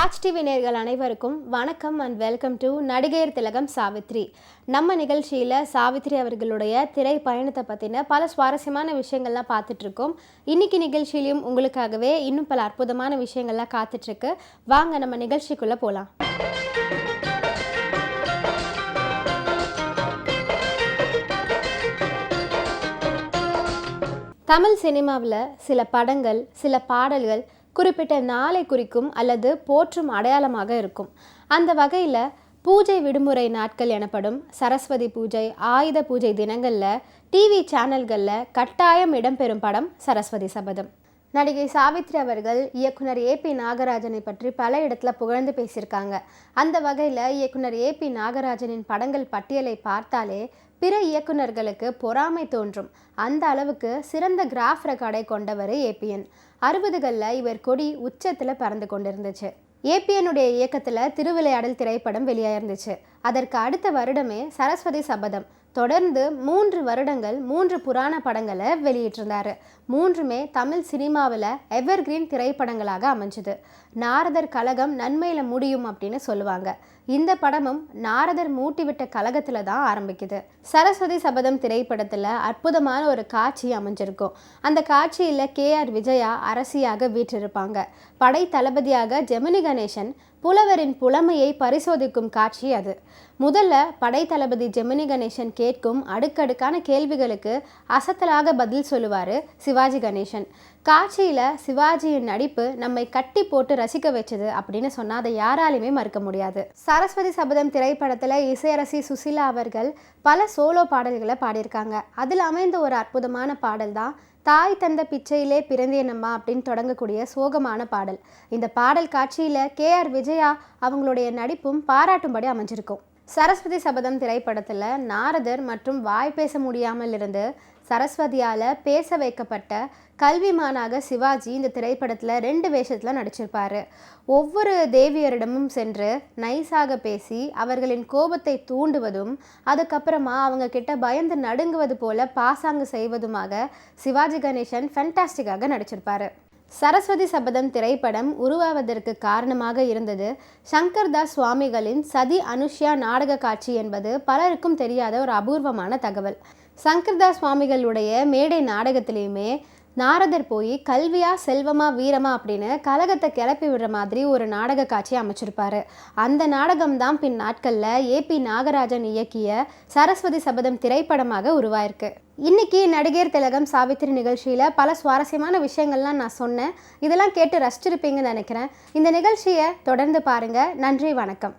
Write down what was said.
Raj TV நேயர்கள் அனைவருக்கும் வணக்கம் அண்ட் வெல்கம் டு நடிகையர் திலகம் சாவித்ரி. நம்ம நிகழ்ச்சியில் சாவித்ரி அவர்களுடைய திரை பயணத்தை பற்றின பல சுவாரஸ்யமான விஷயங்கள்லாம் பார்த்துட்ருக்கோம். இன்றைக்கி நிகழ்ச்சியிலையும் உங்களுக்காகவே இன்னும் பல அற்புதமான விஷயங்கள்லாம் காத்துட்ருக்கு. வாங்க நம்ம நிகழ்ச்சிக்குள்ளே போகலாம். தமிழ் சினிமாவில் சில படங்கள், சில பாடல்கள் குறிப்பிட்ட நாளை குறிக்கும் அல்லது போற்றும் அடையாளமாக இருக்கும். அந்த வகையில் பூஜை விடுமுறை நாட்கள் எனப்படும் சரஸ்வதி பூஜை, ஆயுத பூஜை தினங்களில் டிவி சேனல்களில் கட்டாயம் இடம்பெறும் படம் சரஸ்வதி சபதம். நடிகை சாவித்ரி அவர்கள் இயக்குனர் ஏபி நாகராஜனை பற்றி பல இடத்துல புகழ்ந்து பேசியிருக்காங்க. அந்த வகையில் இயக்குனர் ஏபி நாகராஜனின் படங்கள் பட்டியலை பார்த்தாலே பிற இயக்குநர்களுக்கு பொறாமை தோன்றும். அந்த அளவுக்கு சிறந்த கிராஃப் ரெக்கார்டை கொண்டவர் ஏபிஎன். 60களில் இவர் கொடி உச்சத்தில் பறந்து கொண்டிருந்துச்சு. ஏபிஎனுடைய இயக்கத்தில் திருவிளையாடல் திரைப்படம் வெளியாயிருந்துச்சு. அதற்கு அடுத்த வருடமே சரஸ்வதி சபதம். தொடர்ந்து 3 வருடங்கள் 3 புராண படங்களை வெளியிட்டிருந்தார். 3மே தமிழ் சினிமாவில் எவர்கிரீன் திரைப்படங்களாக அமைஞ்சுது. நாரதர் கலகம் நன்மையில் முடியும் அப்படின்னு சொல்லுவாங்க. இந்த படமும் நாரதர் மூட்டிவிட்ட கலகத்தில் தான் ஆரம்பிக்குது. சரஸ்வதி சபதம் திரைப்படத்தில் அற்புதமான ஒரு காட்சி அமைஞ்சிருக்கும். அந்த காட்சியில் KR விஜயா அரசியாக வீற்றிருப்பாங்க. படை தளபதியாக ஜெமினி கணேசன் புலவரின் புலமையை பரிசோதிக்கும் காட்சி அது. முதல்ல படை தளபதி ஜெமினி கணேசன் கேட்கும் அடுக்கடுக்கான கேள்விகளுக்கு அசத்தலாக பதில் சொல்லுவார் சிவாஜி கணேசன். காட்சியில் சிவாஜியின் நடிப்பு நம்மை கட்டி போட்டு ரசிக்க வச்சது அப்படின்னு சொன்னால் அதை யாராலையுமே மறுக்க முடியாது. சரஸ்வதி சபதம் திரைப்படத்தில் இசையரசி சுசிலா அவர்கள் பல சோலோ பாடல்களை பாடியிருக்காங்க. அதில் அமைந்த ஒரு அற்புதமான பாடல் தான் தாய் தந்த பிச்சையிலே பிறந்தேனம்மா அப்படின்னு தொடங்கக்கூடிய சோகமான பாடல். இந்த பாடல் காட்சியில் KR விஜயா அவங்களுடைய நடிப்பும் பாராட்டும்படி அமைஞ்சிருக்கும். சரஸ்வதி சபதம் திரைப்படத்தில் நாரதர் மற்றும் வாய் பேச முடியாமல் இருந்து சரஸ்வதியால் பேச வைக்கப்பட்ட கல்விமானாக சிவாஜி இந்த திரைப்படத்தில் 2 வேஷத்தில் நடிச்சிருப்பார். ஒவ்வொரு தேவியரிடமும் சென்று நைஸாக பேசி அவர்களின் கோபத்தை தூண்டுவதும், அதுக்கப்புறமா அவங்க கிட்ட பயந்து நடுங்குவது போல பாசாங்கு செய்வதுமாக சிவாஜி கணேசன் ஃபென்டாஸ்டிக்காக நடிச்சிருப்பார். சரஸ்வதி சபதம் திரைப்படம் உருவாவதற்கு காரணமாக இருந்தது சங்கர்தாஸ் சுவாமிகளின் சதி அனுஷ்யா நாடக காட்சி என்பது பலருக்கும் தெரியாத ஒரு அபூர்வமான தகவல். சங்கர்தாஸ் சுவாமிகளுடைய மேடை நாடகத்திலையுமே நாரதர் போய் கல்வியா செல்வமா வீரமா அப்படின்னு கலகத்தை கிளப்பி விடுற மாதிரி ஒரு நாடக காட்சி அமைச்சிருப்பாரு. அந்த நாடகம்தான் பின் நாட்களில் ஏபி நாகராஜன் இயக்கிய சரஸ்வதி சபதம் திரைப்படமாக உருவாயிருக்கு. இன்னைக்கு நடிகர் திலகம் சாவித்ரி நிகழ்ச்சியில் பல சுவாரஸ்யமான விஷயங்கள்லாம் நான் சொன்னேன். இதெல்லாம் கேட்டு ரசிச்சிருப்பீங்கன்னு நினைக்கிறேன். இந்த நிகழ்ச்சியை தொடர்ந்து பாருங்கள். நன்றி, வணக்கம்.